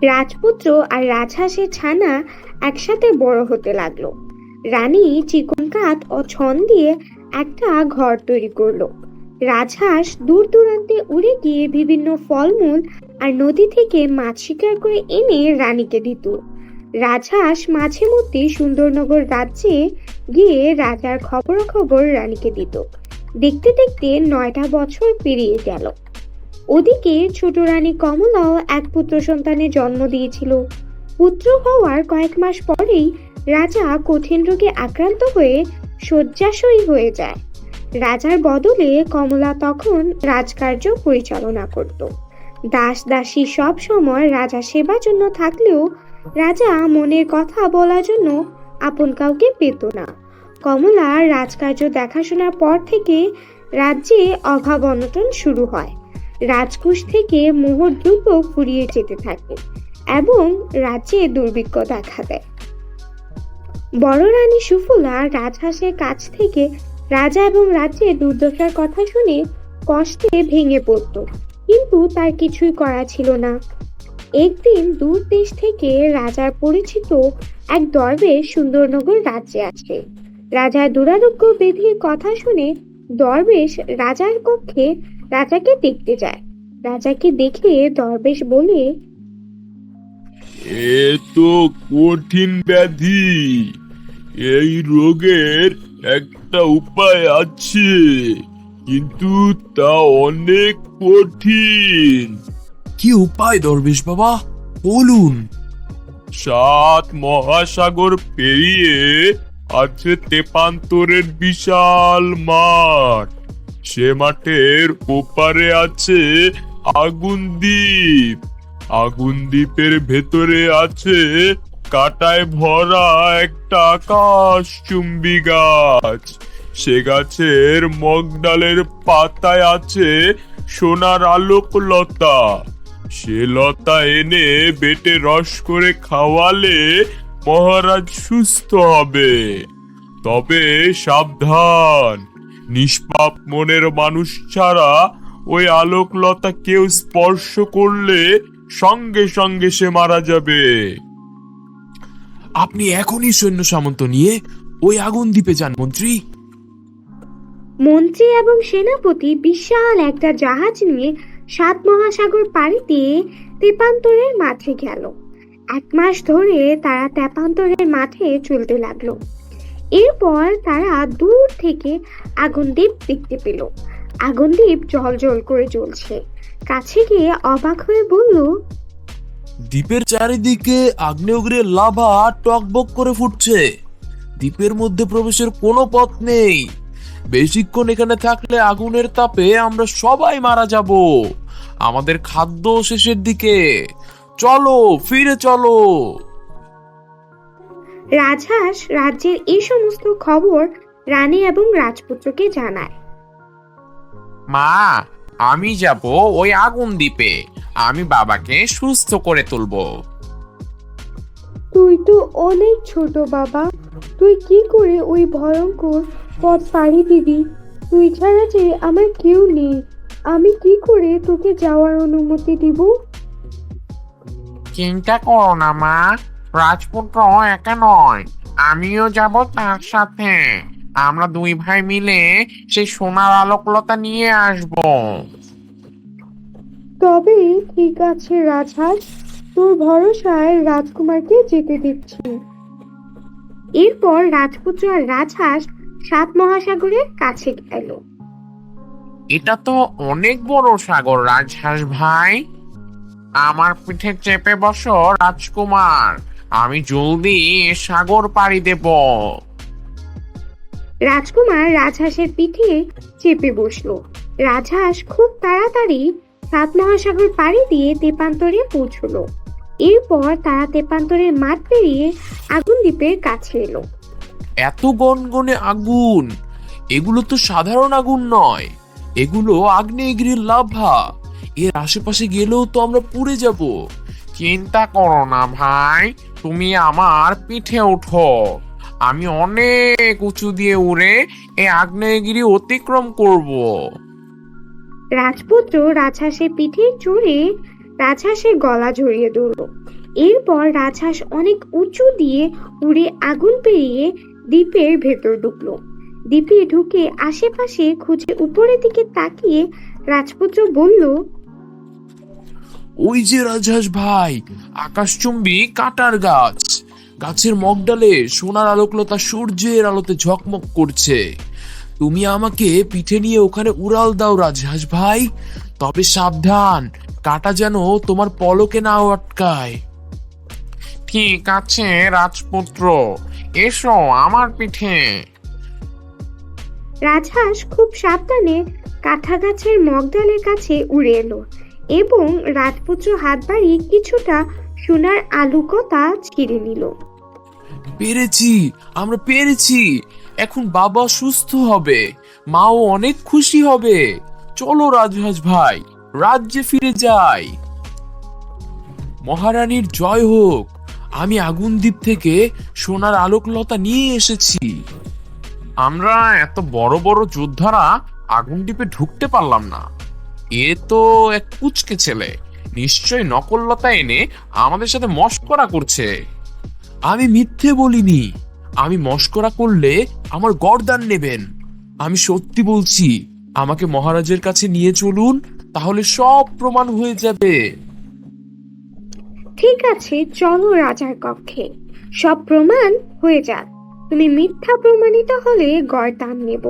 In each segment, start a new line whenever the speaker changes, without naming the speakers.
রাজপুত্র আর রাজহাঁসের ছানা একসাথে বড় হতে লাগলো। রানী চিকন কাঠ ও ছন দিয়ে একটা ঘর তৈরি করলো। রাজহাঁস দূর দূরান্তে উড়ে গিয়ে বিভিন্ন ফলমূল আর নদী থেকে মাছ শিকার করে এনে রানীকে দিত। রাজহাঁস মাঝে মধ্যে সুন্দরনগর রাজ্যে গিয়ে রাজার খবরাখবর রানীকে দিত। দেখতে দেখতে 9টা বছর পেরিয়ে গেল। ওদিকে ছোট রানী কমলাও এক পুত্র সন্তানের জন্ম দিয়েছিল। পুত্র হওয়ার কয়েক মাস পরেই রাজা কঠিন রোগে আক্রান্ত হয়ে শয্যাশয়ী হয়ে যায়। রাজার বদলে কমলা তখন রাজকার্য পরিচালনা করত। দাস দাসী সব সময় রাজা সেবার জন্য থাকলেও রাজা মনের কথা বলার জন্য আপন কাউকে পেত না। কমলা রাজকার্য দেখাশোনার পর থেকে রাজ্যে অভাব অনটন শুরু হয়। রাজকোষ থেকে মোহর দ্রুত ফুরিয়ে যেতে থাকে এবং রাজ্যে দুর্ভিক্ষ দেখা দেয়। বড় রানী সুফলা রাজহাঁসের কাছ থেকে রাজা এবং রাজ্যের দুর্দশার কথা শুনে কষ্টে ভেঙে পড়ত, কিন্তু তার কিছুই করা ছিল না। একদিন দূর দেশ থেকে রাজার পরিচিত এক দরবেশ সুন্দরনগর রাজ্যে আসে। রাজার দুরারোগ্য ব্যাধির কথা শুনে দরবেশ রাজার কক্ষে রাজাকে দেখতে যায়। রাজাকে দেখে দরবেশ বলে,
এ তো কঠিন ব্যাধি, এই রোগের একটা উপায় আছে, কিন্তু তা অনেক কঠিন।
কি উপায় দরবেশ বাবা, বলুন।
7 মহাসাগর পেরিয়ে আছে তেপান্তরের বিশাল মাঠ। সে মাঠের ওপারে আছে আগুন দ্বীপ। আগুন দ্বীপের ভেতরে আছে কাঁটায় ভরা একটা আকাশচুম্বী গাছ। সে গাছের মগডালের পাতায় আছে সোনার আলোকলতা। সে লতা এনে বেটে রস করে খাওয়ালে মহারাজ সুস্থ হবে। তবে সাবধান, নিষ্পাপ মনের মানুষ ছাড়া ওই আলোকলতা কেউ স্পর্শ করলে সঙ্গে সঙ্গে সে মারা যাবে।
আপনি এখনই সৈন্য সামন্ত নিয়ে ওই আগুন দ্বীপে যান মন্ত্রী।
মন্ত্রী এবং সেনাপতি বিশাল একটা জাহাজ নিয়ে 7 মহাসাগর পাড়ি দিয়ে তেপান্তরের মাঠে গেল। 1 মাস ধরে তারা তেপান্তরের মাঠে চলতে লাগলো। এরপর তারা দূর থেকে আগুন দ্বীপ দেখতে পেল। আগুন দ্বীপ জ্বল করে জ্বলছে। কাছে গিয়ে অবাক হয়ে বলল,
দ্বীপের চারিদিকে আগ্নেয়গিরির লাভা টকবক করে ফুটছে। দ্বীপের মধ্যে প্রবেশের কোনো পথ নেই। বেশিক্ষণ এখানে থাকলে আগুনের তাপে আমরা সবাই মারা যাব। আমাদের খাদ্য শেষের দিকে, চলো ফিরে চলো।
রাজহাঁস রাজ্যের এই সমস্ত খবর রানী এবং রাজপুত্রকে জানায়।
মা, আমি যাব ওই আগুন দ্বীপে। আমি বাবাকে সুস্থ করে তুলবো।
তুই তো অনেক ছোট বাবা, তুই কি করে ওই ভয়ঙ্কর পথ পাড়ি দিবি? তুই ছাড়া যে আমার কেউ নেই, আমি কি করে তোকে যাওয়ার অনুমতি দিব?
চিন্তা করো না মা, রাজপুত্র একা নয়, আমিও যাব তার সাথে। আমরা 2 ভাই মিলে সেই সোনার আলোকলতা নিয়ে আসব।
তবে ঠিক আছে রাজহাঁস, তোর ভরসায় রাজকুমারকে যেতে দিচ্ছি। এরপর রাজপুত্র আর রাজহাঁস 7 মহাসাগরের কাছে গেল।
এটা তো অনেক বড় সাগর রাজহাঁস ভাই। আমার পিঠে চেপে বসো রাজকুমার, আমি জলদি সাগর পাড়ি দেব।
রাজকুমার রাজহাঁসের পিঠে চেপে বসলো। রাজহাঁস খুব তাড়াতাড়ি 7 মহাসাগর পাড়ি দিয়ে তেপান্তরে পৌঁছলো। এরপর তারা তেপান্তরের মাঠ পেরিয়ে আগুন দ্বীপের কাছে এলো।
এত গনগনে আগুন, এগুলো তো সাধারণ আগুন নয়, এগুলো আগ্নেয়গিরির লাভা। এর আশেপাশে গেলেও তো আমরা পুড়ে যাব।
চিন্তা করো না ভাই, তুমি আমার পিঠে ওঠো। আমি অনেক উঁচু দিয়ে উড়ে এই আগ্নেয়গিরি অতিক্রম করব।
রাজপুত্র রাজহাঁসের পিঠে চড়ে রাজহাঁসের গলা জড়িয়ে ধরল। এরপর রাজহাঁস অনেক উঁচু দিয়ে উড়ে আগুন পেরিয়ে দ্বীপের ভেতর ঢুকলো। দ্বীপে ঢুকে আশেপাশে খুঁজে উপরের দিকে তাকিয়ে রাজপুত্র বলল,
ওই যে রাজহাঁস ভাই, আকাশচুম্বী কাঁটার গাছ, গাছের মগডালে সোনার আলোকলতা সূর্যের আলোতে ঝকমক করছে। তুমি আমাকে পিঠে নিয়ে ওখানে উড়াল দাও রাজহাঁস ভাই, তবে সাবধান, কাঁটা যেন তোমার পলকে না আটকায়।
ঠিক আছে রাজপুত্র, এসো আমার পিঠে।
রাজহাঁস খুব সাবধানে কাঁঠা গাছের মগডালের কাছে উড়ে এলো এবং রাজপুত্র হাত বাড়িয়ে কিছুটা সোনার আলুকতা ছিঁড়ে নিল।
পেরেছি, আমরা পেরেছি। এখন বাবা সুস্থ হবে, মাও অনেক খুশি হবে। চলো রাজহাঁস ভাই, রাজ্যে ফিরে যাই। মহারানীর জয় হোক, আমি আগুন দ্বীপ থেকে সোনার আলোকলতা নিয়ে এসেছি।
আমরা এত বড় বড় যোদ্ধারা আগুন দ্বীপে ঢুকতে পারলাম না। এ তো এক পুচকে ছেলে, নিশ্চয় নকললতা এনে আমাদের সাথে মশকরা করছে।
আমি মিথ্যে বলিনি, আমি মশকরা করলে আমার গর্দান নেবেন। আমি সত্যি বলছি, আমাকে মহারাজের কাছে নিয়ে চলুন, তাহলে সব প্রমাণ হয়ে যাবে।
ঠিক আছে, চলো রাজার কক্ষে, সব প্রমাণ হয়ে যাক। তুমি মিথ্যা প্রমাণিত হলে গর্দান নেব।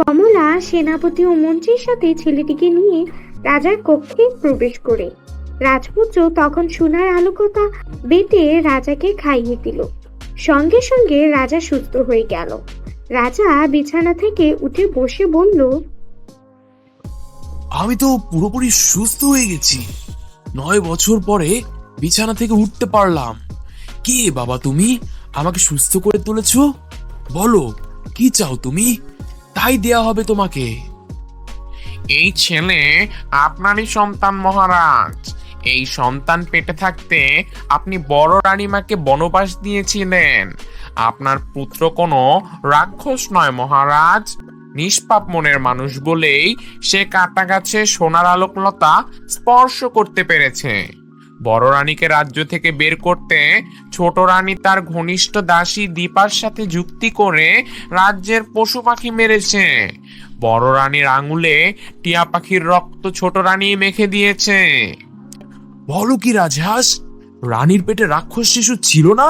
কমলা সেনাপতি ও মন্ত্রীর সাথে ছেলেটিকে নিয়ে রাজার কক্ষে প্রবেশ করে রাজপুত্র তখন সোনার আলোকতা বেটে রাজাকে খাইয়ে দিল। সঙ্গে সঙ্গে রাজা সুস্থ হয়ে গেল। রাজা বিছানা থেকে উঠে বসে বলল,
আমি তো পুরোপুরি সুস্থ হয়ে গেছি। 9 বছর পরে বিছানা থেকে উঠতে পারলাম। কে বাবা তুমি, আমাকে সুস্থ করে তুলেছ? বলো, কি চাও তুমি, তাই দেয়া হবে তোমাকে।
এই ছেলে আপনারই সন্তান মহারাজ। এই সন্তান পেটে থাকতে আপনি বড় রানীমাকে বনবাস দিয়েছিলেন। আপনার পুত্র কোনো রাক্ষস নয় মহারাজ, নিষ্পাপ মনের মানুষ বলেই সে কাঁটা গাছে সোনার আলোকলতা স্পর্শ করতে পেরেছে। বড় রানীকে রাজ্য থেকে বের করতে ছোট রানী তার ঘনিষ্ঠ দাসী দীপার সাথে যুক্তি করে রাজ্যের পশু পাখি মেরেছে। বড় রানীর আঙুলে টিয়া পাখির রক্ত ছোট রানী মেখে দিয়েছে।
বলো কি রাজহাঁস, রানীর পেটে রাক্ষস শিশু ছিল না?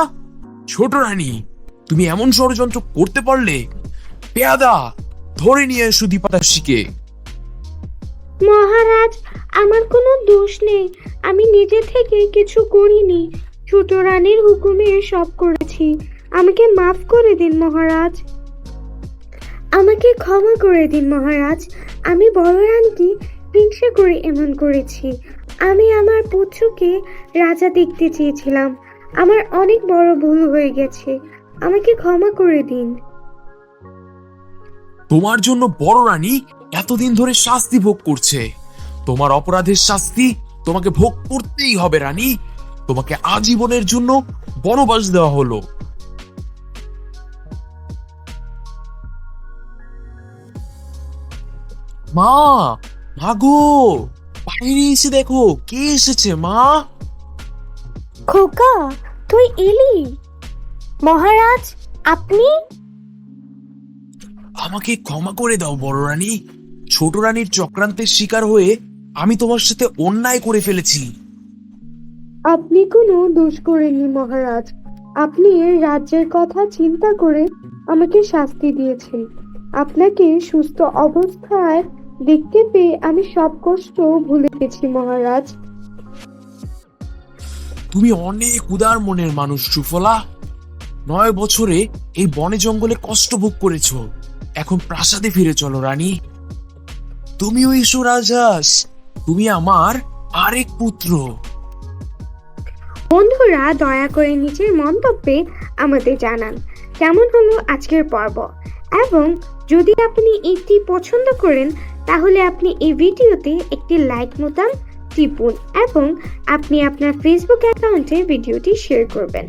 ছোট রানী, তুমি এমন ষড়যন্ত্র করতে পারলে? পেয়াদা, ধরে নিয়ে এসো দীপাদাসীকে।
মহারাজ, আমার কোনো দোষ নেই, আমি নিজে থেকে কিছু করিনি। ছোট রানীর হুকুমে সব করেছি, আমাকে মাফ করে দিন মহারাজ। আমাকে ক্ষমা করে দিন মহারাজ, আমি বড় রানীকে হিংসা করে এমন করেছি। আমি আমার পুত্রকে রাজা দেখতে চেয়েছিলাম, আমার অনেক বড় ভুল হয়ে গেছে, আমাকে ক্ষমা করে দিন।
তোমার জন্য বড় রানী এতদিন ধরে শাস্তি ভোগ করছে। তোমার অপরাধের শাস্তি তোমাকে ভোগ করতেই হবে রানী। তোমাকে আজীবনের জন্য বনবাস দেওয়া হলো। মা, মাগো, বাইরে এসে দেখো কে এসেছে। মা,
খোকা, তুই এলি? মহারাজ, আপনি?
আমাকে ক্ষমা করে দাও বড় রানী। ছোট রানীর চক্রান্তের শিকার হয়ে আমি তোমার সাথে অন্যায় করে ফেলেছি।
আপনি কোনো দোষ করেননি মহারাজ, আপনি রাজ্যের কথা চিন্তা করে আমাকে শাস্তি দিয়েছেন। আপনাকে সুস্থ অবস্থায় দেখতে পেয়ে আমি সব কষ্ট ভুলে গেছি মহারাজ।
তুমি অনেক উদার মনের মানুষ সুফলা। 9 বছরে এই বনে জঙ্গলে কষ্ট ভোগ করেছো, এখন প্রাসাদে ফিরে চলো রানী। তুমিও এসো রাজহাঁস, তুমি আমার আরেক পুত্র।
বন্ধুরা, দয়া করে নিচের মন্তব্যে আমাদের জানান কেমন হলো আজকের পর্ব, এবং যদি আপনি এটি পছন্দ করেন তাহলে আপনি এই ভিডিওতে একটি লাইক বোতাম টিপুন এবং আপনি আপনার ফেসবুক অ্যাকাউন্টে ভিডিওটি শেয়ার করবেন।